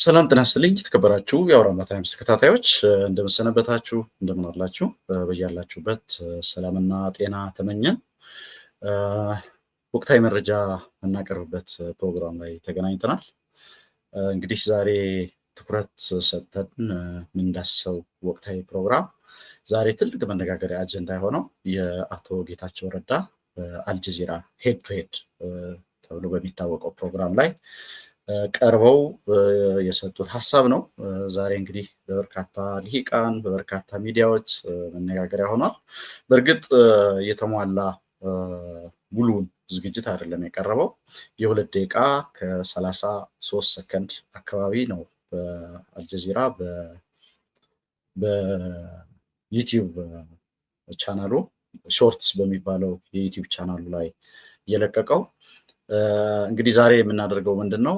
ሰላም ጤና ይስጥልኝ የተከበራችሁ የአውራምባ ታይምስ ተከታታዮች እንደምሰነበታችሁ እንደምን አላችሁ በያላችሁበት ሰላምና ጤና ተመኘን ወቅታዊ መረጃ እናቀርብበት ፕሮግራም ላይ ተገናኝተናል እንግዲህ ዛሬ ትኩረት ሰጥተን ምንዳሰው ወቅታዊ ፕሮግራም ዛሬ ትልቅ መነጋገሪያ አጀንዳ ሆነው የአቶ ጌታቸው ረዳ በአልጀዚራ ሄድ ቱ ሄድ ተብሎ በሚታወቀው ፕሮግራም ላይ ቀርበው የሰጡት ሐሳብ ነው ዛሬ እንግዲህ በበርካታ ልሂቃን በበርካታ ሚዲያዎች መነጋገሪያ ሆኗል በርግጥ የተሟላ ሙሉን ዝግጅት አይደለም የቀረበው የ2 ደቂቃ ከ33 ሰከንድ አካባቢ ነው በአልጀዚራ በዩቲዩብ ቻናሉ ሾርትስ በሚባለው የዩቲዩብ ቻናሉ ላይ የለቀቀው እንግዲህ ዛሬ የምናደርገው ምንድነው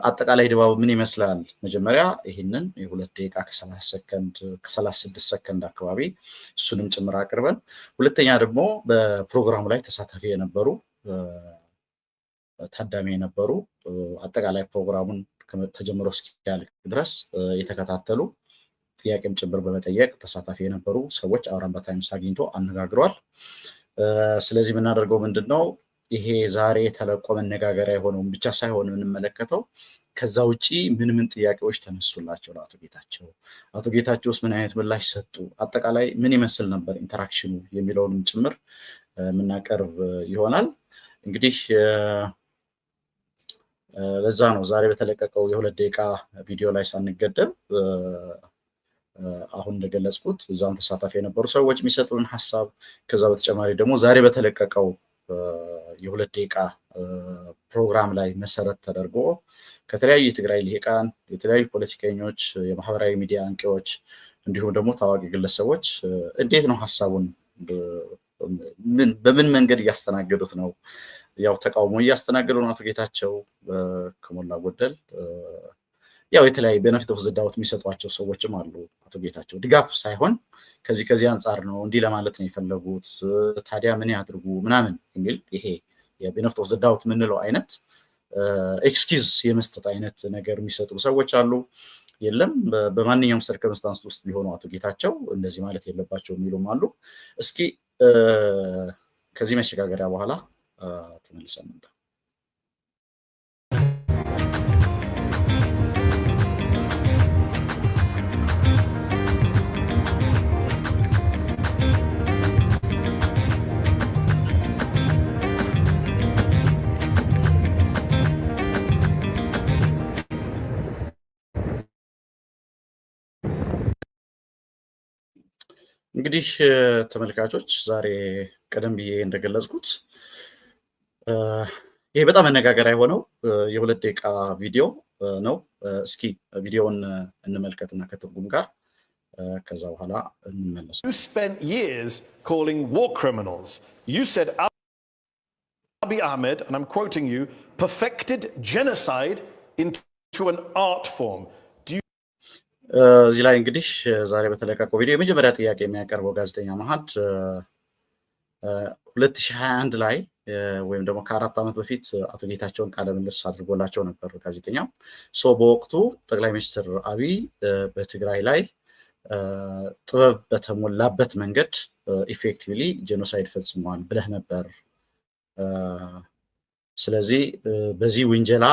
አጠቃላይ ድባቡ ምን ይመስላል መጀመሪያ ይሄንን የ2 ደቂቃ ከ36 ሰከንድ አካባቢ እሱንም ጭምር አቅርበን ሁለተኛ ደግሞ በፕሮግራሙ ላይ ተሳታፊ የነበሩ ታዳሚ የነበሩ አጠቃላይ ፕሮግራሙን ተጀምሮ እስኪያልቅ ድረስ የተከታተሉ ጥያቄም ጭምር በመጠየቅ ተሳታፊ የነበሩ ሰዎች አውራምባ ታይምስ አግኝቶ አነጋግሯል ስለዚህ የምናደርገው ምንድነው ይሄ ዛሬ ተለቆ መነጋገሪያ የሆነው ብቻ ሳይሆን እንመለከተው ከዛ ውጪ ምን ጥያቄዎች ተነሱላቸው አቶ ጌታቸውስ ምን አይነት ምላሽ ሰጡ አጠቃላይ ምን ይመስል ነበር ኢንተራክሽኑ የሚለውንም ጭምር ምናቀርብ ይሆናል እንግዲህ ለዛ ነው ዛሬ በተለቀቀው የ2 ደቂቃ ቪዲዮ ላይ ሳንገደብ አሁን እንደገለጽኩት እዛም ተሳታፊ የነበሩ ሰዎች የሚሰጡን ሐሳብ ከዛ በተጨማሪ ደግሞ ዛሬ በተለቀቀው የ2 ደቂቃ ፕሮግራም ላይ መሰረት ተደርጎ ከተለያዩ የትግራይ ልሂቃን የተለያዩ ፖለቲከኞች የማህበራዊ ሚዲያ አንቂዎች እንዲሁም ደግሞ ታዋቂ ግለሰቦች እንዴት ነው ሐሳቡን በምን መንገድ ያስተናገዱት ነው ያው ተቃውሞ ያስተናገዱ ነው አቶ ጌታቸው ከሞላ ጎደል ያው የተለያየ ቤነፊት ኦፍ ዘ ዳውት የሚሰጧቸው ሰዎችም አሉ አቶ ጌታቸው ድጋፍ ሳይሆን ከዚህ አንፃር ነው እንዲ ለማለት ነው የፈለጉት ታዲያ ምን ያድርጉ ምናምን የሚል ይሄ የቤነፊት ኦፍ ዘ ዳውት ምንለው አይነት ኤክስኪውዝ የመስጠት አይነት ነገር የሚሰጡ ሰዎች አሉ የለም በማንኛውም ሰርከምስታንስ ውስጥ ቢሆኑ አቶ ጌታቸው እንደዚህ ማለት የለባቸው የሚሉም አሉ እስኪ ከዚህ መሸጋገሪያ በኋላ ተመልሰን እንጣ እንግዲህ ተመልካቾች ዛሬ ቀደም ብዬ እንደገለጽኩት ይሄ በጣም መነጋገሪያ የሆነው የ2 ደቂቃ ቪዲዮ ነው እስኪ ቪዲዮውን እንመልከትና ከትርጉም ጋር ከዛ በኋላ እንመለስ You spent years calling war criminals. You said Abiy Ahmed, and I'm quoting you, perfected genocide into an art form. እዚህ ላይ እንግዲህ ዛሬ በተለቀቀው ቪዲዮ የመጀመሪያ ጥያቄ የሚያቀርበው ጋዜጠኛ መሐድ 2021 ላይ ወይም ደግሞ ከ4 ዓመት በፊት አቶ ጌታቸውን ቃለ ምልልስ አድርጎላቸው ነበር ጋዜጠኛው በወቅቱ ጠቅላይ ሚኒስትር አብይ በትግራይ ላይ ጥበብ በተሞላበት መንገድ ኢፌክቲቭሊ ጄኖሳይድ ፈጽሟል ብለህ ነበር ስለዚህ በዚህ ወንጀላ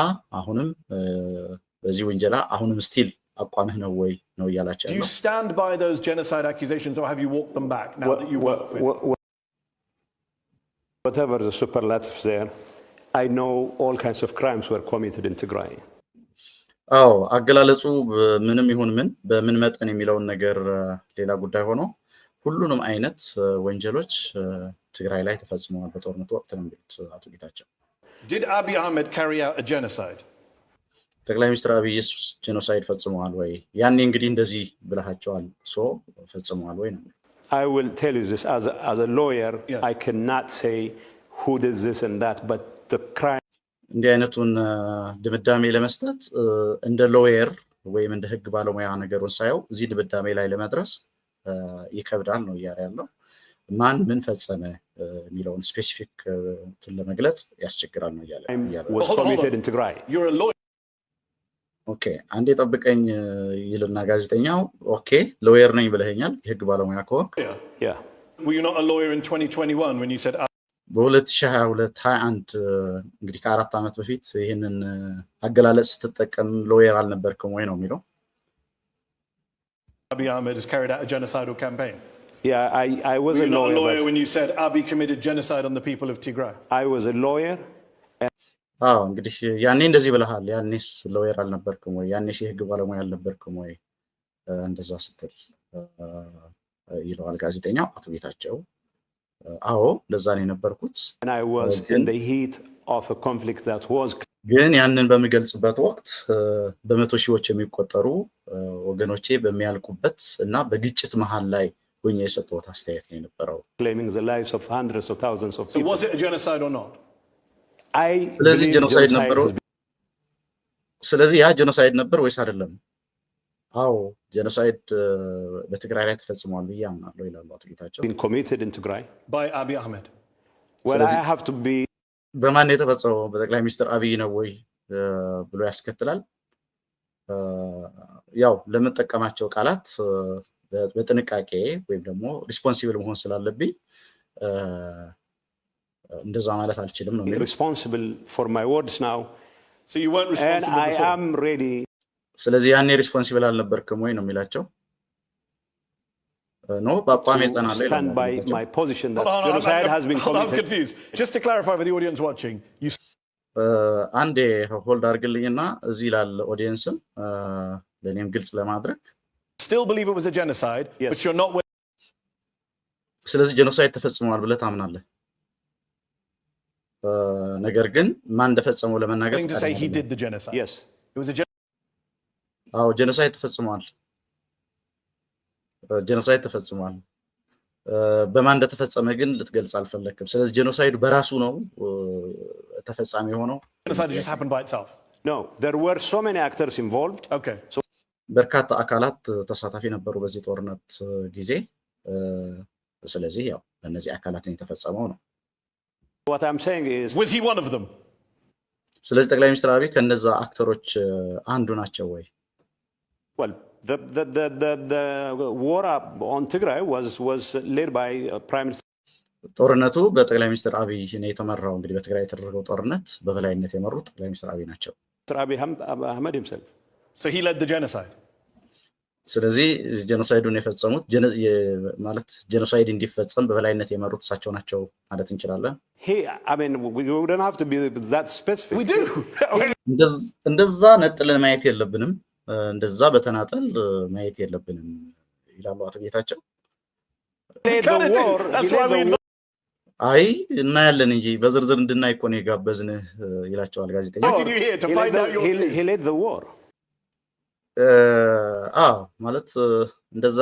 አሁንም ስቲል አቋምህ ነው ወይ ነው ያላችሁ Do you stand by those genocide accusations or have you walked them back now that you work with whatever the superlatives there I know all kinds of crimes were committed in Tigray አገላለጹ ምንም ይሁን ምን በምን መጠን የሚለውን ነገር ሌላ ጉዳይ ሆኖ ሁሉንም አይነት ወንጀሎች ትግራይ ላይ ተፈጽመዋል በጦርነቱ ወቅት ነው ብቻ አቶ ጌታቸው Did Abiy Ahmed carry out a genocide ጠቅላይ ሚኒስትር አብይስ ጄኖሳይድ ፈጽመዋል ወይ ያኔ እንግዲህ እንደዚህ ብለሃቸዋል ፈጽመዋል ወይ ነው I will tell you this as a lawyer I cannot say who did this and that but the crime እንዲህ አይነቱን ድምዳሜ ለመስጠት እንደ ሎየር ወይም እንደ ህግ ባለሙያ ነገሩን ሳይው እዚህ ድምዳሜ ላይ ለመድረስ ይከብዳል ነው ያለው ማን ምን ፈጸመ የሚለውን ስፔሲፊክ ለመግለጽ ያስቸግራል ነው ያለው was committed in Tigray You're a lawyer ኦኬ አንዴ ጠብቀኝ ይልና ጋዜጠኛው ኦኬ ሎየር ነኝ ብለኸኛል የህግ ባለሙያ ከሆንክ Yeah. Were you not a lawyer in 2021 when you said በ2022 21 እንግዲህ ከ4 ዓመት በፊት ይሄንን አገላለጽ ስትጠቀም ሎየር አልነበርክም ወይ ነው የሚለው? Abiy Ahmed has carried out a genocidal campaign? Yeah, I was Were a you not a lawyer. lawyer when you said Abiy committed genocide on the people of Tigray? I was a lawyer. አዎ እንግዲህ ያኔ እንደዚህ ብለሃል። ያኔስ ሎየር አልነበርክም ወይ? ያኔስ የህግ ባለሙያ አልነበርክም ወይ? እንደዛ ስትል ይለዋል ጋዜጠኛው አቶ ጌታቸው። አዎ እንደዛ ነው የነበርኩት። And I was in the heat of a conflict that was. ግን ያንን በሚገልጽበት ወቅት በመቶ ሺዎች የሚቆጠሩ ወገኖቼ በሚያልቁበት እና በግጭት መሃል ላይ ሆኜ የሰጠሁት አስተያየት ነው የነበረው። Claiming the lives of hundreds of thousands of people. So was it a genocide or not? ስለዚህ ጄኖሳይድ ነበር። ስለዚህ ያ ጄኖሳይድ ነበር ወይስ አይደለም? አዎ ጄኖሳይድ በትግራይ ላይ ተፈጽሟል ብዬ አምናለሁ ይላሉ አቶ ጌታቸው። Been committed in Tigray by Abiy Ahmed. Well, I have to be. በማን የተፈጸመው? በጠቅላይ ሚኒስትር አብይ ነው ወይ ብሎ ያስከትላል። ያው ለመጠቀማቸው ቃላት በጥንቃቄ ወይም ደግሞ ሪስፖንሲብል መሆን ስላለብኝ እንደዛ ማለት አልችልም ነው የሚለው። Responsible for my words now. So you weren't responsible and I before? am ready. ስለዚህ ያኔ ሪስፖንሲብል አልነበርክም ወይ ነው የሚላቸው? ነው በአቋም የጸናለሁ ይላል። Stand by my position that Hold on, genocide has been I'm committed. confused. Just to clarify for the audience watching, you አንዴ ሆልድ አድርግልኝና እዚህ ላለ ኦዲየንስም ለኔም ግልጽ ለማድረግ still believe it was a genocide, Yes. but you're not willing ስለዚህ ጄኖሳይድ ተፈጽሟል ብለህ ታምናለህ። ነገር ግን ማን እንደፈጸመው ለመናገር to say he did the genocide. Yes. It was a genocide. አዎ ጄኖሳይድ ተፈጽሟል። ጄኖሳይድ ተፈጽሟል። በማን እንደተፈጸመ ግን ልትገልጽ አልፈለክም። ስለዚህ ጄኖሳይዱ በራሱ ነው ተፈጻሚ የሆነው። Genocide just happened by itself. No, there were so many actors involved. Okay. በርካታ አካላት ተሳታፊ ነበሩ በዚህ ጦርነት ጊዜ። ስለዚህ ያው በእነዚህ አካላት የተፈጸመው ነው። What I'm saying is, Was he one of them? ስለዚህ ጠቅላይ ሚኒስትር አብይ ከነዛ አክተሮች አንዱ ናቸው ወይ? well, the war on Tigray was led by Prime Minister. ጦርነቱ በጠቅላይ ሚኒስትር አብይ ነው የተመራው። እንግዲህ በትግራይ የተደረገው ጦርነት በበላይነት የመሩት ጠቅላይ ሚኒስትር አብይ ናቸው። Abiy Ahmed himself. So he led the genocide. ስለዚህ ጄኖሳይዱን የፈጸሙት ማለት ጄኖሳይድ እንዲፈጸም በበላይነት የመሩት እሳቸው ናቸው ማለት እንችላለን። I mean, we don't have to be that specific. We do. እንደዛ ነጥለን ማየት የለብንም፣ እንደዛ በተናጠል ማየት የለብንም ይላሉ አቶ ጌታቸው። አይ እናያለን እንጂ በዝርዝር እንድናይ እኮ ነው የጋበዝንህ ይላቸዋል ጋዜጠኛ። What did you hear to find out your He led the war. ማለት እንደዛ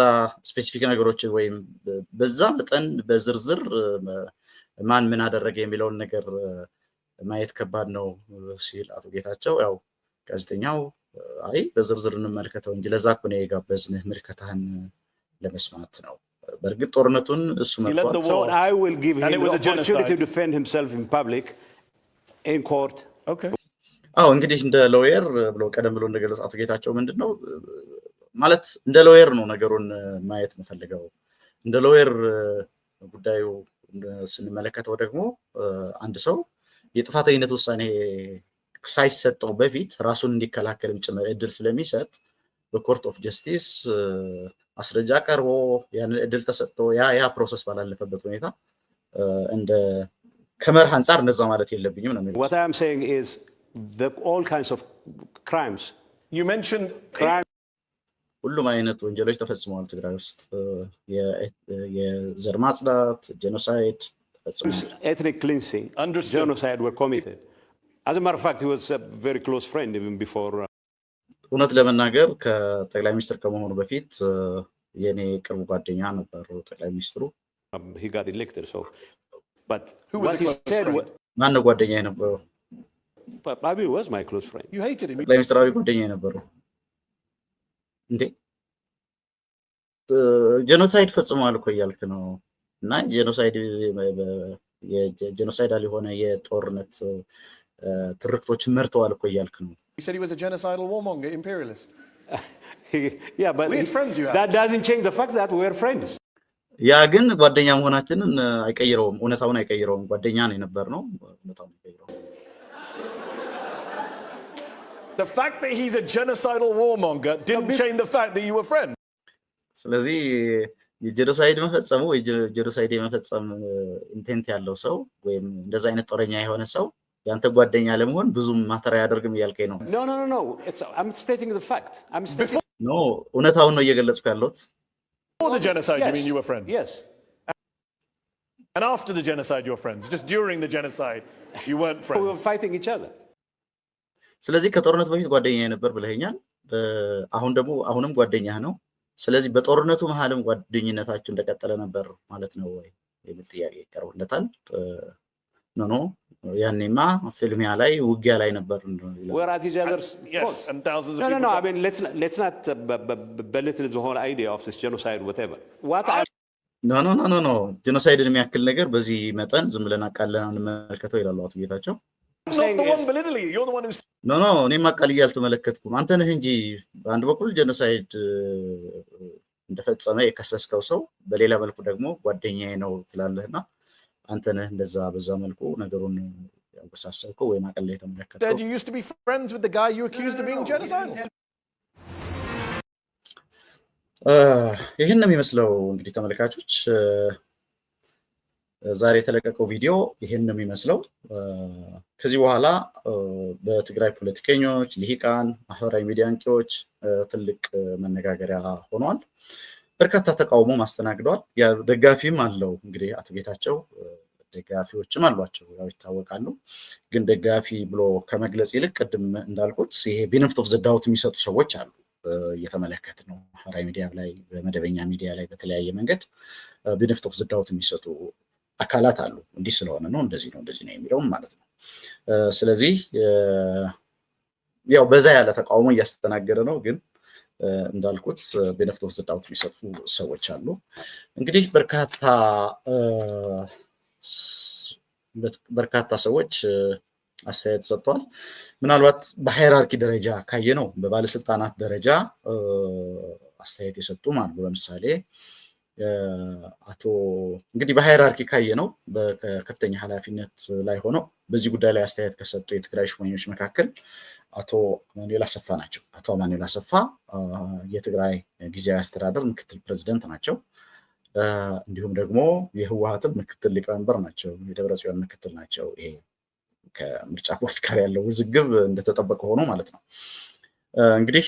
ስፔሲፊክ ነገሮችን ወይም በዛ መጠን በዝርዝር ማን ምን አደረገ የሚለውን ነገር ማየት ከባድ ነው ሲል አቶ ጌታቸው፣ ያው ጋዜጠኛው አይ በዝርዝር እንመልከተው እንጂ ለዛ እኮ ነው የጋበዝንህ ምልከታህን ለመስማት ነው። በእርግጥ ጦርነቱን እሱ መጥቷል። So I will give him the opportunity to defend himself in public, in court. Okay. አዎ እንግዲህ እንደ ሎየር ብሎ ቀደም ብሎ እንደገለጸ አቶ ጌታቸው ምንድነው ማለት እንደ ሎየር ነው ነገሩን ማየት መፈልገው። እንደ ሎየር ጉዳዩ ስንመለከተው ደግሞ አንድ ሰው የጥፋተኝነት ውሳኔ ሳይሰጠው በፊት ራሱን እንዲከላከልም ጭምር እድል ስለሚሰጥ በኮርት ኦፍ ጀስቲስ አስረጃ ቀርቦ ያን እድል ተሰጥቶ ያ ፕሮሰስ ባላለፈበት ሁኔታ እንደ ከመርህ አንፃር እንደዛ ማለት የለብኝም ነው የሚለው። What I am saying is all kinds of crimes. You mentioned ሁሉም አይነት ወንጀሎች ተፈጽመዋል ትግራይ ውስጥ። የዘር ማጽዳት፣ ጄኖሳይድ ተፈጽመዋል። Ethnic cleansing, genocide were committed. As a matter of fact, he was a very close friend even before. እውነት ለመናገር ከጠቅላይ ሚኒስትር ከመሆኑ በፊት የኔ ቅርብ ጓደኛ ነበሩ ጠቅላይ ሚኒስትሩ። He got elected, so. But what he said, ማን ነው ጓደኛ የነበረው? Abiy was my close friend. you hated him. ጠቅላይ ሚኒስትር አብይ ጓደኛ የነበረው እንዴ? ጄኖሳይድ ፈጽመዋል እኮ እያልክ ነው። እና ጄኖሳይዳል የሆነ የጦርነት ትርክቶችን መርተዋል እኮ እያልክ ነው። He said he was a genocidal warmonger, imperialist. Yeah, but weird friends you have. That doesn't change the fact that we're friends. ያ ግን ጓደኛ መሆናችንን አይቀይረውም እውነታውን አይቀይረውም ጓደኛ ነው የነበርነው እውነታውን አይቀይረውም The fact that he's a genocidal warmonger didn't change the fact that you were friends. ስለዚህ የጄኖሳይድ መፈጸሙ ወይ ጄኖሳይድ የመፈጸም ኢንቴንት ያለው ሰው ወይም እንደዛ አይነት ጦረኛ የሆነ ሰው ያንተ ጓደኛ ለመሆን ብዙም ማተር ያደርግም ይያልከኝ ነው No. I'm stating the fact. No, እውነታውን ነው እየገለጽኩ ያለሁት Before the genocide, you mean you were friends? Yes. And after the genocide, you were friends? Just during the genocide, you weren't friends? We were fighting each other. ስለዚህ ከጦርነቱ በፊት ጓደኛዬ ነበር ብለኸኛል አሁንም ጓደኛህ ነው ስለዚህ በጦርነቱ መሐልም ጓደኝነታችሁ እንደቀጠለ ነበር ማለት ነው ወይ የሚል ጥያቄ ቀርቦለታል ኖ ያኔማ ፊልሚያ ላይ ውጊያ ላይ ነበር We're at each other's yes and thousands of people No, I mean let's not belittle the whole idea of this genocide whatever No ጄኖሳይድን የሚያክል ነገር በዚህ መጠን ዝም ብለን አቃለን አንመለከተው ይላሉ አቶ ጌታቸው Not the one belittling you. You're the one who's No እኔማ አቃል ያልተመለከትኩም አንተ ነህ እንጂ በአንድ በኩል ጄኖሳይድ እንደፈጸመ የከሰስከው ሰው በሌላ መልኩ ደግሞ ጓደኛዬ ነው ትላለህና አንተ ነህ እንደዛ በዛ መልኩ ነገሩን ያወሳሰብከው ወይ ማቀል ላይ ተመለከተው You used to be friends with the guy you accused of being genocidal. ይሄን ነው የሚመስለው እንግዲህ ተመልካቾች ዛሬ የተለቀቀው ቪዲዮ ይሄን ነው የሚመስለው ከዚህ በኋላ በትግራይ ፖለቲከኞች ልሂቃን ማህበራዊ ሚዲያ አንቂዎች ትልቅ መነጋገሪያ ሆኗል በርካታ ተቃውሞ ማስተናግደዋል ያ ደጋፊም አለው እንግዲህ አቶ ጌታቸው ደጋፊዎችም አሏቸው ያው ይታወቃሉ ግን ደጋፊ ብሎ ከመግለጽ ይልቅ ቀድም እንዳልኩት ይሄ ቤኔፊት ኦፍ ዘ ዳውት የሚሰጡ ሰዎች አሉ እየተመለከት ነው ማህበራዊ ሚዲያ ላይ በመደበኛ ሚዲያ ላይ በተለያየ መንገድ ቤኔፊት ኦፍ ዘ ዳውት የሚሰጡ አካላት አሉ እንዲህ ስለሆነ ነው እንደዚህ ነው የሚለው ማለት ነው ስለዚህ ያው በዛ ያለ ተቃውሞ እያስተናገደ ነው ግን እንዳልኩት ቤኔፊት ኦፍ ዘ ዳውት የሚሰጡ ሰዎች አሉ እንግዲህ በርካታ ሰዎች አስተያየት ሰጥተዋል ምናልባት በሃይራርኪ ደረጃ ካየነው በባለስልጣናት ደረጃ አስተያየት የሰጡም አሉ ለምሳሌ አቶ እንግዲህ በሃይራርኪ ካየነው በከፍተኛ ኃላፊነት ላይ ሆነው በዚህ ጉዳይ ላይ አስተያየት ከሰጡ የትግራይ ሹመኞች መካከል አቶ አማኑኤል አሰፋ ናቸው አቶ አማኑኤል አሰፋ የትግራይ ጊዜያዊ አስተዳደር ምክትል ፕሬዝዳንት ናቸው እንዲሁም ደግሞ የህወሓትም ምክትል ሊቀመንበር ናቸው የደብረጽዮን ምክትል ናቸው ይሄ ከምርጫ ቦርድ ጋር ያለው ውዝግብ እንደተጠበቀ ሆኖ ማለት ነው እንግዲህ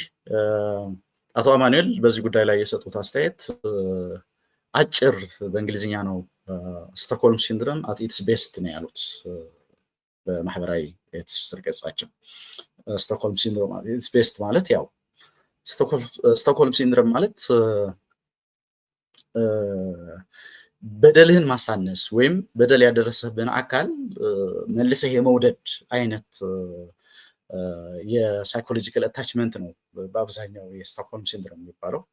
አቶ አማኑኤል በዚህ ጉዳይ ላይ የሰጡት አስተያየት አጭር በእንግሊዝኛ ነው ስቶክሆልም ሲንድሮም at its best ነው ያሉት በማህበራዊ የትስስር ገጻቸው ስቶክሆልም ሲንድሮም at its best ማለት ያው ስቶክሆልም ሲንድሮም ማለት በደልህን ማሳነስ ወይም በደል ያደረሰብን አካል መልሰህ የመውደድ አይነት የሳይኮሎጂካል አታችመንት ነው በአብዛኛው የስቶክሆልም ሲንድሮም የሚባለው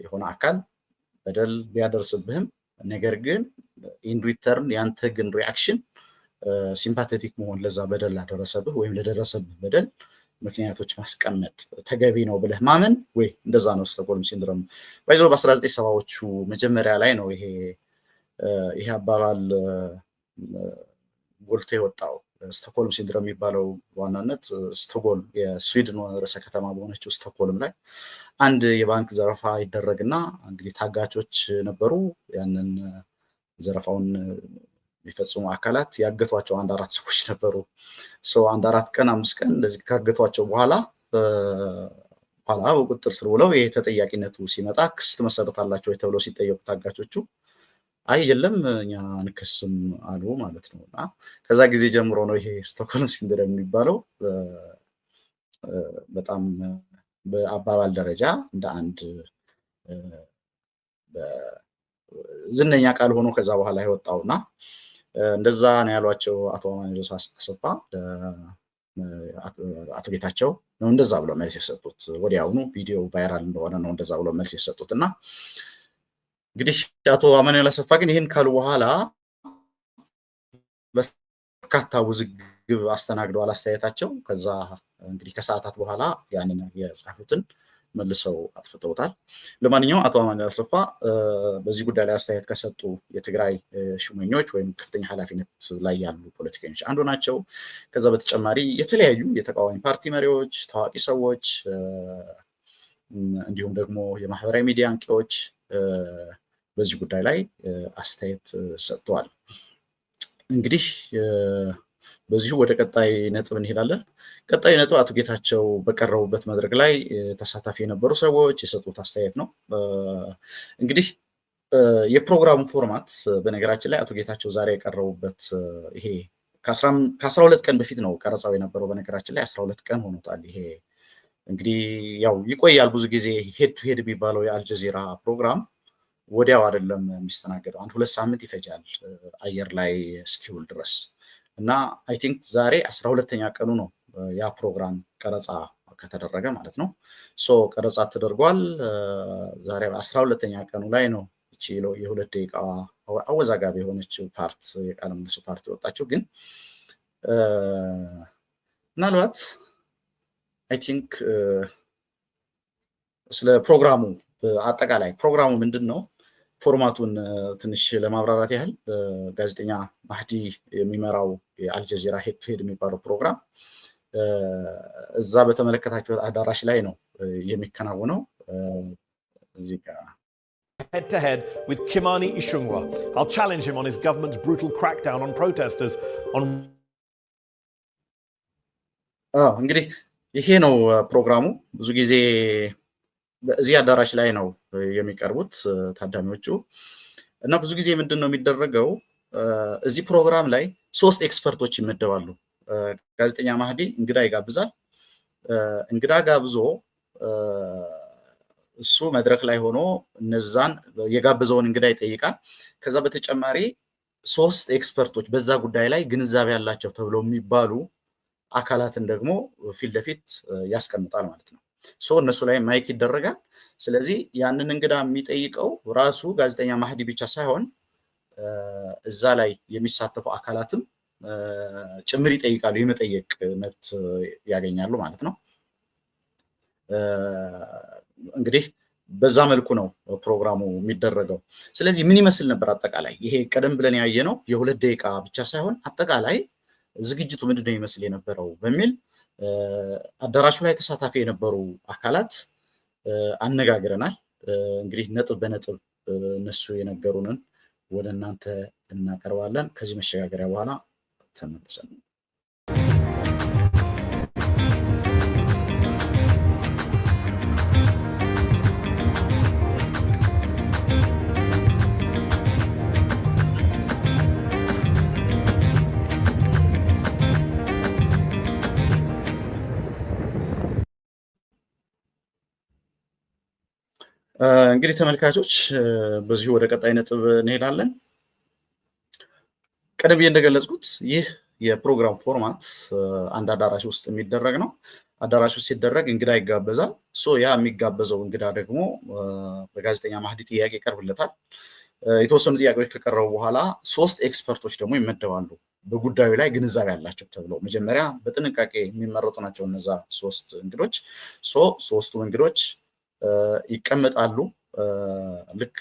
የሆነ አካል በደል ቢያደርስብህም ነገር ግን ኢን ሪተርን ያንተ ግን ሪአክሽን ሲምፓቴቲክ መሆን ለዛ በደል ላደረሰብህ ወይም ለደረሰብህ በደል ምክንያቶች ማስቀመጥ ተገቢ ነው ብለህ ማመን ወይ እንደዛ ነው ስቶክሆልም ሲንድሮም ባይዘው በ1970ዎቹ መጀመሪያ ላይ ነው ይሄ አባባል ጎልቶ የወጣው ስቶክሆልም ሲንድሮም የሚባለው ዋናነት ስቶክሆልም የስዊድን ርዕሰ ከተማ በሆነችው ስቶክሆልም ላይ አንድ የባንክ ዘረፋ ይደረግና እንግዲህ ታጋቾች ነበሩ ያንን ዘረፋውን የሚፈጽሙ አካላት ያገቷቸው አንድ አራት ሰዎች ነበሩ አንድ አራት ቀን 5 ቀን እንደዚህ ካገቷቸው በኋላ በቁጥጥር ስር ውለው ይሄ ተጠያቂነቱ ሲመጣ ክስ መሰረታላቸው ተብለው ሲጠየቁ ታጋቾቹ አይ የለም እኛ አንከስም አሉ ማለት ነውና ከዛ ጊዜ ጀምሮ ነው ይሄ ስቶክሆልም ሲንድሮም የሚባለው በጣም በአባባል ደረጃ እንደ አንድ ዝነኛ ቃል ሆኖ ከዛ በኋላ ይወጣውና እንደዛ ነው ያሏቸው አቶ አማኑኤል አሰፋ አቶ ጌታቸው ነው እንደዛ ብሎ መልስ የሰጡት ወዲያውኑ ቪዲዮ ቫይራል እንደሆነ ነው እንደዛ ብሎ መልስ የሰጡትና እንግዲህ አቶ አማኑኤል አሰፋ ግን ይሄን ካሉ በኋላ በርካታ ውዝግብ ግብ አስተናግደዋል አስተያየታቸው። ከዛ እንግዲህ ከሰዓታት በኋላ ያንን የጻፉትን መልሰው አጥፍተውታል። ለማንኛውም አቶ አማኑኤል አሰፋ በዚህ ጉዳይ ላይ አስተያየት ከሰጡ የትግራይ ሹመኞች ወይም ከፍተኛ ኃላፊነት ላይ ያሉ ፖለቲከኞች አንዱ ናቸው። ከዛ በተጨማሪ የተለያዩ የተቃዋሚ ፓርቲ መሪዎች፣ ታዋቂ ሰዎች እንዲሁም ደግሞ የማህበራዊ ሚዲያ አንቂዎች በዚህ ጉዳይ ላይ አስተያየት ሰጥተዋል። እንግዲህ በዚሁ ወደ ቀጣይ ነጥብ እንሄዳለን። ቀጣይ ነጥብ አቶ ጌታቸው በቀረቡበት መድረክ ላይ ተሳታፊ የነበሩ ሰዎች የሰጡት አስተያየት ነው። እንግዲህ የፕሮግራሙ ፎርማት በነገራችን ላይ አቶ ጌታቸው ዛሬ የቀረቡበት ይሄ ከ12 ቀን በፊት ነው ቀረጻው የነበረው። በነገራችን ላይ 12 ቀን ሆኖታል። ይሄ እንግዲህ ያው ይቆያል። ብዙ ጊዜ ሄድ ቱ ሄድ የሚባለው የአልጀዚራ ፕሮግራም ወዲያው አይደለም የሚስተናገደው፣ 1-2 ሳምንት ይፈጃል አየር ላይ እስኪውል ድረስ እና አይ ቲንክ ዛሬ 12ኛ ቀኑ ነው ያ ፕሮግራም ቀረጻ ከተደረገ ማለት ነው። ቀረጻ ተደርጓል። ዛሬ 12ኛ ቀኑ ላይ ነው እቺ የ2 ደቂቃ አወዛጋቢ የሆነችው ፓርት የቃለ ምልልሱ ፓርት የወጣችው። ግን ምናልባት አይ ቲንክ ስለ ፕሮግራሙ አጠቃላይ ፕሮግራሙ ምንድን ነው ፎርማቱን ትንሽ ለማብራራት ያህል ጋዜጠኛ ማህዲ የሚመራው የአልጀዚራ ሄድ ቱ ሄድ የሚባለው ፕሮግራም እዛ በተመለከታቸው አዳራሽ ላይ ነው የሚከናወነው። እዚህ ጋር head to head with Kimani Ichung'wah. I'll challenge him on his government's brutal crackdown on protesters on እንግዲህ ይሄ ነው ፕሮግራሙ። ብዙ ጊዜ በዚህ አዳራሽ ላይ ነው የሚቀርቡት ታዳሚዎቹ እና ብዙ ጊዜ ምንድነው የሚደረገው እዚህ ፕሮግራም ላይ 3 ኤክስፐርቶች ይመደባሉ። ጋዜጠኛ ማህዲ እንግዳ ይጋብዛል። እንግዳ ጋብዞ እሱ መድረክ ላይ ሆኖ እነዛን የጋበዘውን እንግዳ ይጠይቃል። ከዛ በተጨማሪ 3 ኤክስፐርቶች በዛ ጉዳይ ላይ ግንዛቤ ያላቸው ተብለው የሚባሉ አካላትን ደግሞ ፊት ለፊት ያስቀምጣል ማለት ነው። እነሱ ላይ ማይክ ይደረጋል። ስለዚህ ያንን እንግዳ የሚጠይቀው ራሱ ጋዜጠኛ ማህዲ ብቻ ሳይሆን እዛ ላይ የሚሳተፉ አካላትም ጭምር ይጠይቃሉ፣ የመጠየቅ መብት ያገኛሉ ማለት ነው። እንግዲህ በዛ መልኩ ነው ፕሮግራሙ የሚደረገው። ስለዚህ ምን ይመስል ነበር አጠቃላይ ይሄ ቀደም ብለን ያየነው የ2 ደቂቃ ብቻ ሳይሆን አጠቃላይ ዝግጅቱ ምንድነው ይመስል የነበረው በሚል አዳራሹ ላይ ተሳታፊ የነበሩ አካላት አነጋግረናል። እንግዲህ ነጥብ በነጥብ እነሱ የነገሩንን ወደ እናንተ እናቀርባለን። ከዚህ መሸጋገሪያ በኋላ ተመልሰን እንግዲህ ተመልካቾች በዚሁ ወደ ቀጣይ ነጥብ እንሄዳለን። ቀደም ብዬ እንደገለጽኩት ይህ የፕሮግራም ፎርማት አንድ አዳራሽ ውስጥ የሚደረግ ነው። አዳራሽ ውስጥ ሲደረግ እንግዳ ይጋበዛል። ያ የሚጋበዘው እንግዳ ደግሞ በጋዜጠኛ ማህዲ ጥያቄ ይቀርብለታል። የተወሰኑ ጥያቄዎች ከቀረቡ በኋላ 3 ኤክስፐርቶች ደግሞ ይመደባሉ በጉዳዩ ላይ ግንዛቤ ያላቸው ተብለው መጀመሪያ በጥንቃቄ የሚመረጡ ናቸው እነዛ 3 እንግዶች። 3ቱ እንግዶች ይቀመጣሉ። ልክ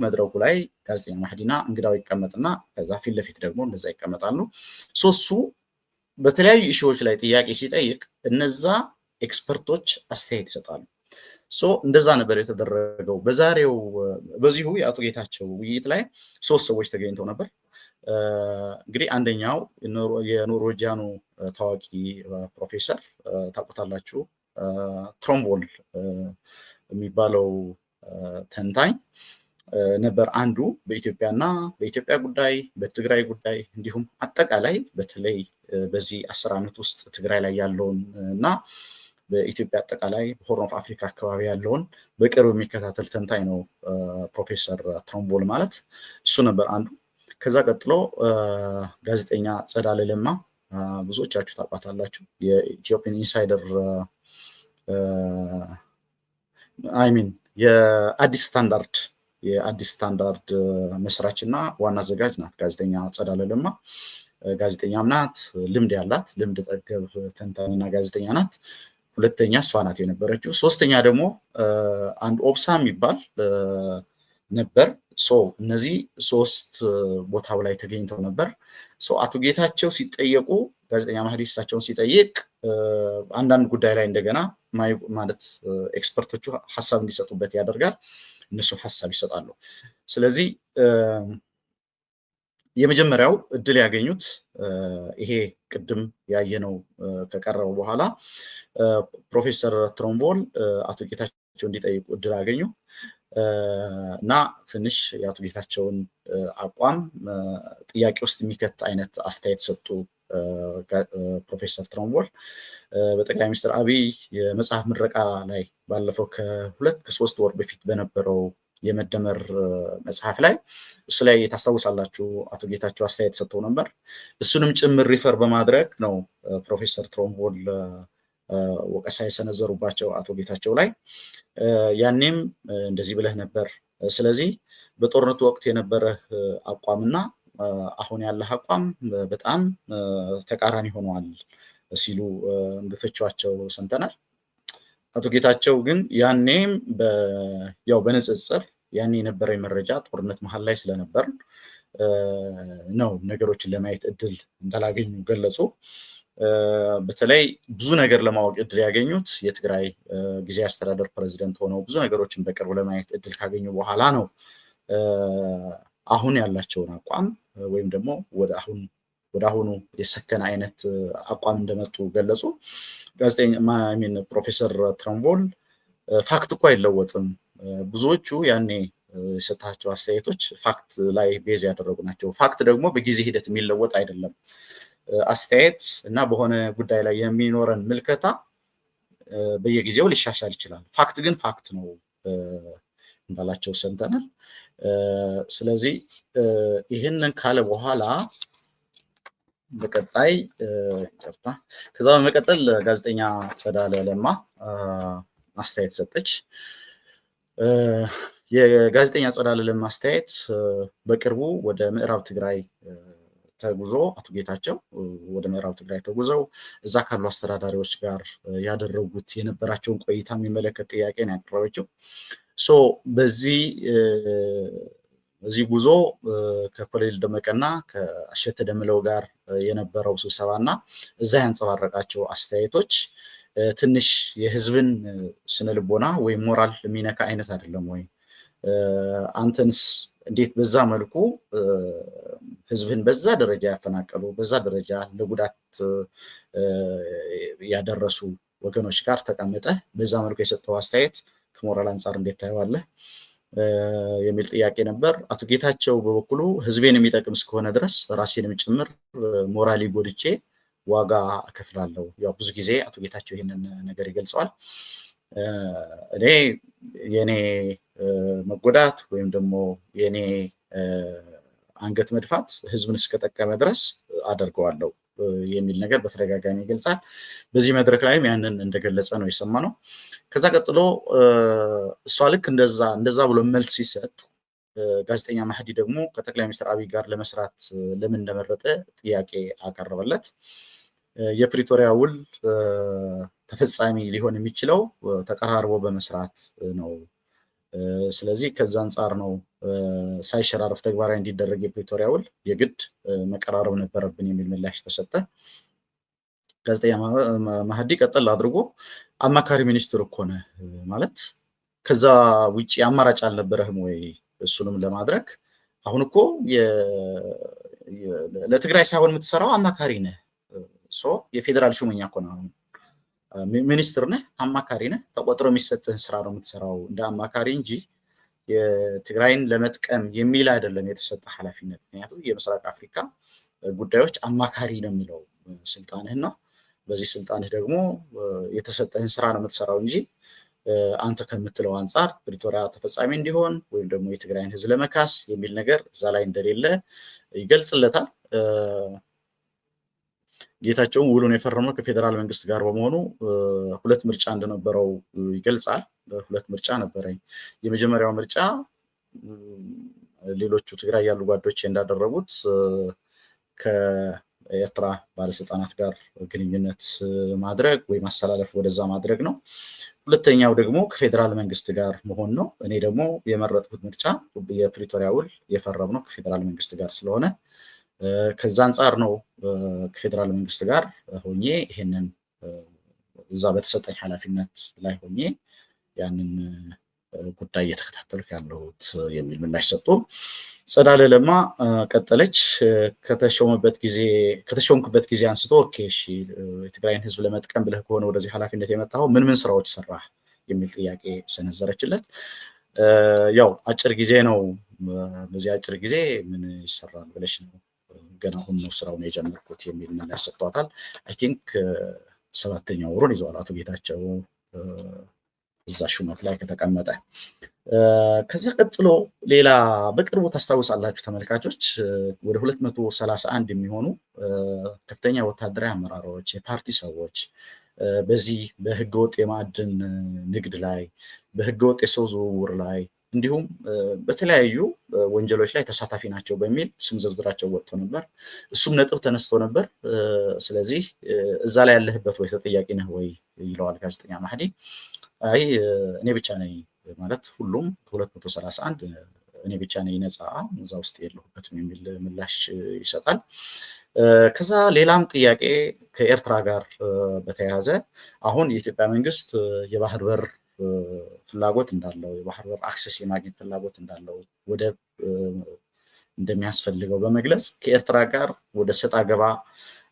መድረኩ ላይ ጋዜጠኛ ማህዲና እንግዳው ይቀመጥና ከዛ ፊት ለፊት ደግሞ እንደዛ ይቀመጣሉ። ሶስቱ በተለያዩ ኢሹዎች ላይ ጥያቄ ሲጠይቅ እነዛ ኤክስፐርቶች አስተያየት ይሰጣሉ። እንደዛ ነበር የተደረገው። በዚሁ የአቶ ጌታቸው ውይይት ላይ 3 ሰዎች ተገኝተው ነበር። እንግዲህ አንደኛው የኖርዌጂያኑ ታዋቂ ፕሮፌሰር ታውቁታላችሁ፣ ትሮምቦል የሚባለው ተንታኝ ነበር አንዱ። በኢትዮጵያ ጉዳይ፣ በትግራይ ጉዳይ እንዲሁም አጠቃላይ በተለይ በዚህ 10 ዓመት ውስጥ ትግራይ ላይ ያለውን እና በኢትዮጵያ አጠቃላይ በሆርን ኦፍ አፍሪካ አካባቢ ያለውን በቅርብ የሚከታተል ተንታኝ ነው ፕሮፌሰር ትሮምቦል ማለት እሱ ነበር አንዱ። ከዛ ቀጥሎ ጋዜጠኛ ጸዳለ ለማ ብዙዎቻችሁ ታውቃታላችሁ። የኢትዮጵያን ኢንሳይደር የአዲስ ስታንዳርድ መስራችና ዋና አዘጋጅ ናት ጋዜጠኛ ጸዳለ ለማ። ጋዜጠኛም ናት፣ ልምድ ያላት ልምድ ጠገብ ተንታኝና ጋዜጠኛ ናት። ሁለተኛ እሷ ናት የነበረችው። ሶስተኛ ደግሞ አንድ ኦብሳ የሚባል ነበር። እነዚህ ሶስት ቦታው ላይ ተገኝተው ነበር። አቶ ጌታቸው ሲጠየቁ ጋዜጠኛ ማህዲ እሳቸውን ሲጠይቅ አንዳንድ ጉዳይ ላይ እንደገና ማለት ኤክስፐርቶቹ ሐሳብ እንዲሰጡበት ያደርጋል። እነሱ ሐሳብ ይሰጣሉ። ስለዚህ የመጀመሪያው እድል ያገኙት ይሄ ቅድም ያየነው ከቀረበው በኋላ ፕሮፌሰር ትሮምቦል አቶ ጌታቸው እንዲጠይቁ እድል አገኙ እና ትንሽ የአቶ ጌታቸውን አቋም ጥያቄ ውስጥ የሚከት አይነት አስተያየት ሰጡ። ፕሮፌሰር ትሮምቦል በጠቅላይ ሚኒስትር አብይ የመጽሐፍ ምረቃ ላይ ባለፈው ከ2-3 ወር በፊት በነበረው የመደመር መጽሐፍ ላይ እሱ ላይ ታስታውሳላችሁ አቶ ጌታቸው አስተያየት ሰጥተው ነበር። እሱንም ጭምር ሪፈር በማድረግ ነው ፕሮፌሰር ትሮምቦል ወቀሳ የሰነዘሩባቸው አቶ ጌታቸው ላይ። ያኔም እንደዚህ ብለህ ነበር፣ ስለዚህ በጦርነቱ ወቅት የነበረ አቋምና አሁን ያለህ አቋም በጣም ተቃራኒ ሆኗል ሲሉ እንደተቿቸው ሰምተናል። አቶ ጌታቸው ግን ያኔም ያው በንጽጽር ያኔ የነበረ መረጃ ጦርነት መሃል ላይ ስለነበር ነው ነገሮችን ለማየት እድል እንዳላገኙ ገለጹ። በተለይ ብዙ ነገር ለማወቅ እድል ያገኙት የትግራይ ጊዜያዊ አስተዳደር ፕሬዝዳንት ሆነው ብዙ ነገሮችን በቅርብ ለማየት እድል ካገኙ በኋላ ነው አሁን ያላቸውን አቋም ወይም ደግሞ ወደ አሁኑ የሰከነ አይነት አቋም እንደመጡ ገለጹ። ፕሮፌሰር ትሮምቦል ፋክት እኮ አይለወጥም፣ ብዙዎቹ ያኔ የሰጣቸው አስተያየቶች ፋክት ላይ ቤዝ ያደረጉ ናቸው። ፋክት ደግሞ በጊዜ ሂደት የሚለወጥ አይደለም። አስተያየት እና በሆነ ጉዳይ ላይ የሚኖረን ምልከታ በየጊዜው ሊሻሻል ይችላል። ፋክት ግን ፋክት ነው እንዳላቸው ሰምተናል። ስለዚህ ይህንን ካለ በኋላ በቀጣይ ከዛ በመቀጠል ጋዜጠኛ ጸዳለ ለማ አስተያየት ሰጠች። የጋዜጠኛ ጸዳለ ለማ አስተያየት በቅርቡ ወደ ምዕራብ ትግራይ ተጉዞ አቶ ጌታቸው ወደ ምዕራብ ትግራይ ተጉዘው እዛ ካሉ አስተዳዳሪዎች ጋር ያደረጉት የነበራቸውን ቆይታ የሚመለከት ጥያቄ ነው ያቀረበችው። በዚህ ጉዞ ከኮሎኔል ደመቀና ከአሸተ ደምለው ጋር የነበረው ስብሰባና እዛ ያንጸባረቃቸው አስተያየቶች ትንሽ የህዝብን ስነልቦና ወይም ሞራል የሚነካ አይነት አይደለም ወይ? አንተንስ እንዴት በዛ መልኩ ህዝብን በዛ ደረጃ ያፈናቀሉ በዛ ደረጃ ለጉዳት ያደረሱ ወገኖች ጋር ተቀምጠ በዛ መልኩ የሰጠው አስተያየት ከሞራል አንጻር እንዴት ታየዋለህ የሚል ጥያቄ ነበር። አቶ ጌታቸው በበኩሉ ህዝቤን የሚጠቅም እስከሆነ ድረስ ራሴንም ጭምር ሞራሊ ጎድቼ ዋጋ እከፍላለሁ። ያው ብዙ ጊዜ አቶ ጌታቸው ይሄንን ነገር ይገልጸዋል። እኔ የኔ መጎዳት ወይም ደግሞ የኔ አንገት መድፋት ህዝብን እስከጠቀመ ድረስ አደርገዋለሁ የሚል ነገር በተደጋጋሚ ይገልጻል። በዚህ መድረክ ላይም ያንን እንደገለጸ ነው የሰማነው። ከዛ ቀጥሎ እሷ ልክ እንደዛ ብሎ መልስ ሲሰጥ ጋዜጠኛ ማህዲ ደግሞ ከጠቅላይ ሚኒስትር አብይ ጋር ለመስራት ለምን እንደመረጠ ጥያቄ አቀረበለት። የፕሪቶሪያ ውል ተፈጻሚ ሊሆን የሚችለው ተቀራርቦ በመስራት ነው። ስለዚህ ከዛ አንጻር ነው ሳይሸራረፍ ተግባራዊ እንዲደረግ የፕሪቶሪያ ውል የግድ መቀራረብ ነበረብን የሚል ምላሽ ተሰጠ። ጋዜጠኛ ማህዲ ቀጠል አድርጎ አማካሪ ሚኒስትር እኮ ነህ ማለት ከዛ ውጪ አማራጭ አልነበረህም ወይ እሱንም ለማድረግ? አሁን እኮ ለትግራይ ሳይሆን የምትሰራው አማካሪ ነህ። የፌዴራል ሹመኛ እኮ ነው። ሚኒስትር ነህ፣ አማካሪ ነህ። ተቆጥሮ የሚሰጥህን ስራ ነው የምትሰራው እንደ አማካሪ እንጂ የትግራይን ለመጥቀም የሚል አይደለም የተሰጠ ኃላፊነት። ምክንያቱም የምስራቅ አፍሪካ ጉዳዮች አማካሪ ነው የሚለው ስልጣንህና በዚህ ስልጣንህ ደግሞ የተሰጠህን ስራ ነው የምትሰራው እንጂ አንተ ከምትለው አንጻር ፕሪቶሪያ ተፈጻሚ እንዲሆን ወይም ደግሞ የትግራይን ህዝብ ለመካስ የሚል ነገር እዛ ላይ እንደሌለ ይገልጽለታል። ጌታቸውም ውሉን የፈረመው ከፌዴራል መንግስት ጋር በመሆኑ ሁለት ምርጫ እንደነበረው ይገልጻል። ሁለት ምርጫ ነበረኝ። የመጀመሪያው ምርጫ ሌሎቹ ትግራይ ያሉ ጓዶቼ እንዳደረጉት ኤርትራ ባለስልጣናት ጋር ግንኙነት ማድረግ ወይ ማስተላለፍ ወደዛ ማድረግ ነው። ሁለተኛው ደግሞ ከፌደራል መንግስት ጋር መሆን ነው። እኔ ደግሞ የመረጥኩት ምርጫ የፕሪቶሪያ ውል የፈረምነው ከፌደራል መንግስት ጋር ስለሆነ ከዛ አንጻር ነው ከፌደራል መንግስት ጋር ሆኜ ይሄንን እዛ በተሰጠኝ ኃላፊነት ላይ ሆኜ ያንን ጉዳይ እየተከታተልኩ ያለሁት የሚል ምላሽ ሰጡ። ጸዳለ ለማ ቀጠለች። ከተሾምክበት ጊዜ አንስቶ ኦኬ እሺ የትግራይን ህዝብ ለመጥቀም ብለህ ከሆነ ወደዚህ ኃላፊነት የመጣኸው ምን ስራዎች ሰራህ የሚል ጥያቄ ሰነዘረችለት። ያው አጭር ጊዜ ነው፣ በዚህ አጭር ጊዜ ምን ይሰራል ብለሽ ነው ገና አሁን ነው ስራውን የጀመርኩት የሚል ምላሽ ሰጥቷታል። አይ ቲንክ 7ኛ ወሩን ይዘዋል አቶ ጌታቸው እዛ ሹመት ላይ ከተቀመጠ። ከዛ ቀጥሎ ሌላ በቅርቡ ታስታውሳላችሁ ተመልካቾች ወደ 231 የሚሆኑ ከፍተኛ ወታደራዊ አመራሮች፣ የፓርቲ ሰዎች በዚህ በህገወጥ የማዕድን ንግድ ላይ፣ በህገወጥ የሰው ዝውውር ላይ እንዲሁም በተለያዩ ወንጀሎች ላይ ተሳታፊ ናቸው በሚል ስም ዝርዝራቸው ወጥቶ ነበር። እሱም ነጥብ ተነስቶ ነበር። ስለዚህ እዛ ላይ ያለህበት ወይ ተጠያቂ ነህ ወይ ይለዋል ጋዜጠኛ ማህዲ። አይ እኔ ብቻ ነኝ ማለት ሁሉም ከ231 እኔ ብቻ ነኝ ነፃ እዛ ውስጥ የለሁበትም የሚል ምላሽ ይሰጣል። ከዛ ሌላም ጥያቄ ከኤርትራ ጋር በተያያዘ አሁን የኢትዮጵያ መንግስት የባህር በር ፍላጎት እንዳለው፣ የባህር በር አክሰስ የማግኘት ፍላጎት እንዳለው፣ ወደብ እንደሚያስፈልገው በመግለጽ ከኤርትራ ጋር ወደ ሰጣ ገባ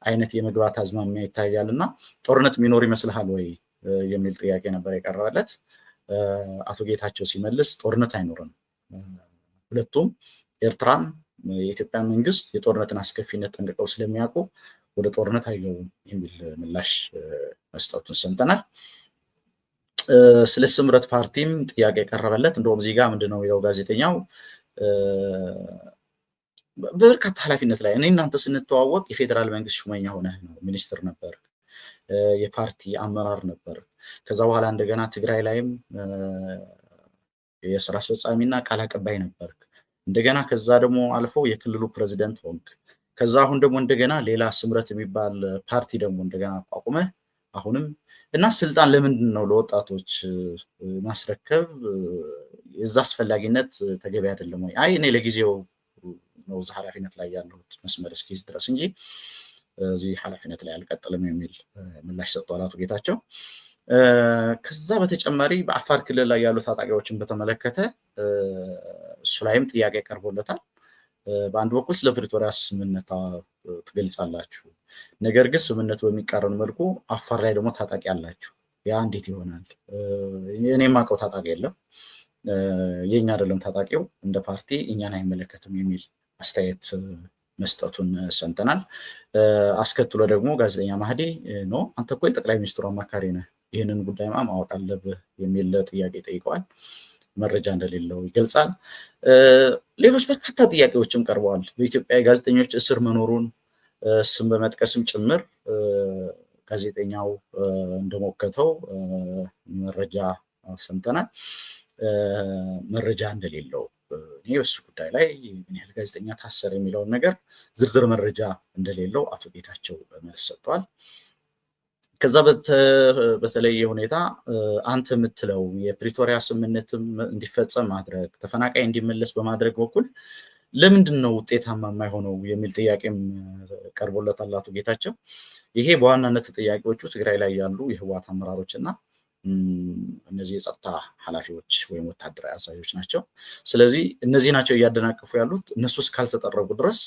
አይነት የመግባት አዝማሚያ ይታያል እና ጦርነት የሚኖር ይመስልሃል ወይ የሚል ጥያቄ ነበር የቀረበለት። አቶ ጌታቸው ሲመልስ ጦርነት አይኖርም፣ ሁለቱም ኤርትራም የኢትዮጵያ መንግስት የጦርነትን አስከፊነት ጠንቅቀው ስለሚያውቁ ወደ ጦርነት አይገቡም የሚል ምላሽ መስጠቱን ሰምተናል። ስለ ስምረት ፓርቲም ጥያቄ ቀረበለት። እንደውም እዚህ ጋር ምንድነው የሚለው ጋዜጠኛው በበርካታ ኃላፊነት ላይ እኔ እናንተ ስንተዋወቅ የፌዴራል መንግስት ሹመኛ ሆነህ ነው፣ ሚኒስትር ነበር፣ የፓርቲ አመራር ነበር። ከዛ በኋላ እንደገና ትግራይ ላይም የስራ አስፈጻሚና ቃል አቀባይ ነበር። እንደገና ከዛ ደግሞ አልፎ የክልሉ ፕሬዚደንት ሆንክ። ከዛ አሁን ደግሞ እንደገና ሌላ ስምረት የሚባል ፓርቲ ደግሞ እንደገና አቋቁመህ አሁንም እና ስልጣን ለምንድን ነው ለወጣቶች ማስረከብ? የዛ አስፈላጊነት ተገቢ አይደለም ወይ? አይ እኔ ለጊዜው ነው እዛ ኃላፊነት ላይ ያለሁት መስመር እስኪይዝ ድረስ እንጂ እዚህ ኃላፊነት ላይ አልቀጥልም የሚል ምላሽ ሰጥቷል አቶ ጌታቸው። ከዛ በተጨማሪ በአፋር ክልል ላይ ያሉ ታጣቂዎችን በተመለከተ እሱ ላይም ጥያቄ ቀርቦለታል። በአንድ በኩል ስለ ፕሪቶሪያ ስምምነት ትገልጻላችሁ፣ ነገር ግን ስምምነቱ በሚቃረን መልኩ አፋር ላይ ደግሞ ታጣቂ አላችሁ፣ ያ እንዴት ይሆናል? እኔ የማውቀው ታጣቂ የለም፣ የኛ አይደለም ታጣቂው፣ እንደ ፓርቲ እኛን አይመለከትም የሚል አስተያየት መስጠቱን ሰምተናል። አስከትሎ ደግሞ ጋዜጠኛ ማህዲ ኖ አንተ እኮ የጠቅላይ ሚኒስትሩ አማካሪ ነህ፣ ይህንን ጉዳይማ ማወቅ አለብህ የሚል ጥያቄ ጠይቀዋል። መረጃ እንደሌለው ይገልጻል። ሌሎች በርካታ ጥያቄዎችም ቀርበዋል። በኢትዮጵያ የጋዜጠኞች እስር መኖሩን ስም በመጥቀስም ጭምር ጋዜጠኛው እንደሞከተው መረጃ ሰምተናል። መረጃ እንደሌለው እኔ በሱ ጉዳይ ላይ ምን ያህል ጋዜጠኛ ታሰረ የሚለውን ነገር ዝርዝር መረጃ እንደሌለው አቶ ጌታቸው መልስ ሰጥቷል። ከዛ በተለየ ሁኔታ አንተ የምትለው የፕሪቶሪያ ስምምነትም እንዲፈጸም ማድረግ፣ ተፈናቃይ እንዲመለስ በማድረግ በኩል ለምንድን ነው ውጤታማ የማይሆነው የሚል ጥያቄም ቀርቦለታል አቶ ጌታቸው። ይሄ በዋናነት ጥያቄዎቹ ትግራይ ላይ ያሉ የህወሓት አመራሮች እና እነዚህ የጸጥታ ኃላፊዎች ወይም ወታደራዊ አዛዦች ናቸው። ስለዚህ እነዚህ ናቸው እያደናቀፉ ያሉት። እነሱ እስካልተጠረጉ ድረስ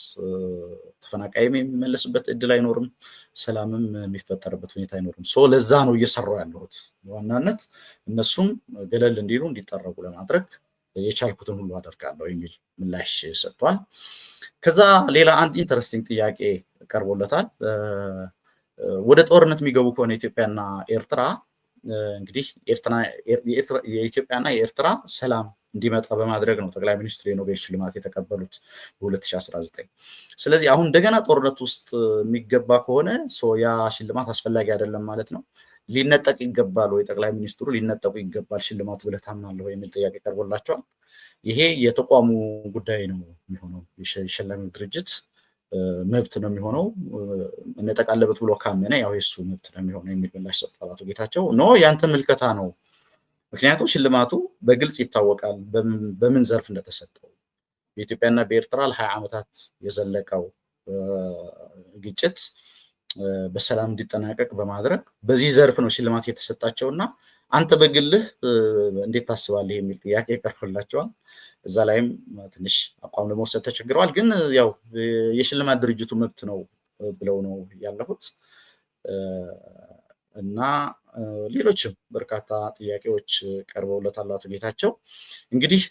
ተፈናቃይም የሚመለስበት እድል አይኖርም፣ ሰላምም የሚፈጠርበት ሁኔታ አይኖርም። ለዛ ነው እየሰራው ያለሁት በዋናነት እነሱም ገለል እንዲሉ እንዲጠረጉ ለማድረግ የቻልኩትን ሁሉ አደርጋለሁ የሚል ምላሽ ሰጥቷል። ከዛ ሌላ አንድ ኢንተረስቲንግ ጥያቄ ቀርቦለታል። ወደ ጦርነት የሚገቡ ከሆነ ኢትዮጵያና ኤርትራ እንግዲህ የኢትዮጵያና የኤርትራ ሰላም እንዲመጣ በማድረግ ነው ጠቅላይ ሚኒስትሩ የኖቤል ሽልማት የተቀበሉት በ2019። ስለዚህ አሁን እንደገና ጦርነት ውስጥ የሚገባ ከሆነ ያ ሽልማት አስፈላጊ አይደለም ማለት ነው። ሊነጠቅ ይገባል ወይ ጠቅላይ ሚኒስትሩ ሊነጠቁ ይገባል ሽልማቱ ብለህ ታምናለህ የሚል ጥያቄ ቀርቦላቸዋል። ይሄ የተቋሙ ጉዳይ ነው የሚሆነው። የሸላሚው ድርጅት መብት ነው የሚሆነው። እንጠቃለበት ብሎ ካመነ ያው የሱ መብት ነው የሚሆነው የሚል ምላሽ ሰጥቷል አቶ ጌታቸው። ኖ ያንተ ምልከታ ነው፣ ምክንያቱም ሽልማቱ በግልጽ ይታወቃል በምን ዘርፍ እንደተሰጠው። በኢትዮጵያና በኤርትራ ለ20 ዓመታት የዘለቀው ግጭት በሰላም እንዲጠናቀቅ በማድረግ በዚህ ዘርፍ ነው ሽልማት የተሰጣቸውና አንተ በግልህ እንዴት ታስባለህ የሚል ጥያቄ ቀርቦላቸዋል። እዛ ላይም ትንሽ አቋም ለመውሰድ ተቸግረዋል። ግን ያው የሽልማት ድርጅቱ መብት ነው ብለው ነው ያለፉት እና ሌሎችም በርካታ ጥያቄዎች ቀርበውለታል አቶ ጌታቸው። እንግዲህ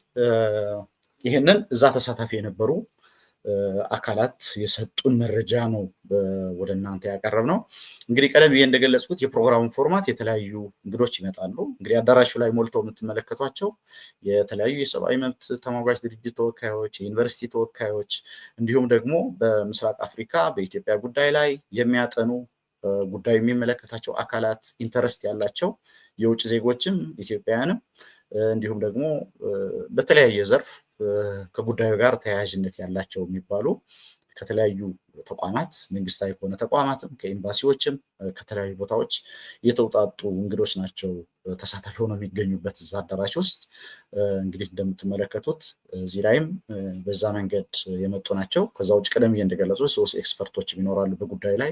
ይህንን እዛ ተሳታፊ የነበሩ አካላት የሰጡን መረጃ ነው ወደ እናንተ ያቀረብነው። እንግዲህ ቀደም ብዬ እንደገለጽኩት የፕሮግራሙን ፎርማት የተለያዩ እንግዶች ይመጣሉ። እንግዲህ አዳራሹ ላይ ሞልተው የምትመለከቷቸው የተለያዩ የሰብአዊ መብት ተሟጋች ድርጅት ተወካዮች፣ የዩኒቨርሲቲ ተወካዮች እንዲሁም ደግሞ በምስራቅ አፍሪካ በኢትዮጵያ ጉዳይ ላይ የሚያጠኑ ጉዳዩ የሚመለከታቸው አካላት ኢንተረስት ያላቸው የውጭ ዜጎችም ኢትዮጵያውያንም እንዲሁም ደግሞ በተለያየ ዘርፍ ከጉዳዩ ጋር ተያያዥነት ያላቸው የሚባሉ ከተለያዩ ተቋማት መንግስታዊ ከሆነ ተቋማትም ከኤምባሲዎችም ከተለያዩ ቦታዎች የተውጣጡ እንግዶች ናቸው ተሳታፊ ሆነው የሚገኙበት እዛ አዳራሽ ውስጥ። እንግዲህ እንደምትመለከቱት እዚህ ላይም በዛ መንገድ የመጡ ናቸው። ከዛ ውጭ ቀደም እንደገለጹ 3 ኤክስፐርቶች ይኖራሉ በጉዳዩ ላይ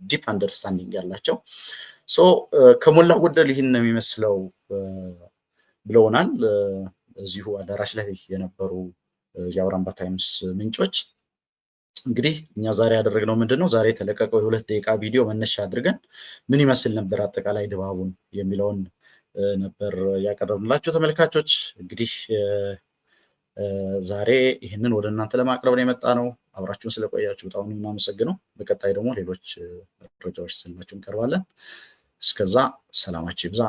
ዲፕ አንደርስታንዲንግ ያላቸው። ከሞላ ጎደል ይህን ነው የሚመስለው ብለውናል እዚሁ አዳራሽ ላይ የነበሩ የአውራምባ ታይምስ ምንጮች። እንግዲህ እኛ ዛሬ ያደረግነው ምንድነው? ዛሬ የተለቀቀው የ2 ደቂቃ ቪዲዮ መነሻ አድርገን ምን ይመስል ነበር አጠቃላይ ድባቡን የሚለውን ነበር ያቀረብንላችሁ ተመልካቾች። እንግዲህ ዛሬ ይህንን ወደ እናንተ ለማቅረብ ነው የመጣ ነው። አብራችሁን ስለቆያችሁ በጣም ነው የምናመሰግነው። በቀጣይ ደግሞ ሌሎች መረጃዎች ስላችሁ እንቀርባለን። እስከዛ ሰላማችሁ ይብዛ።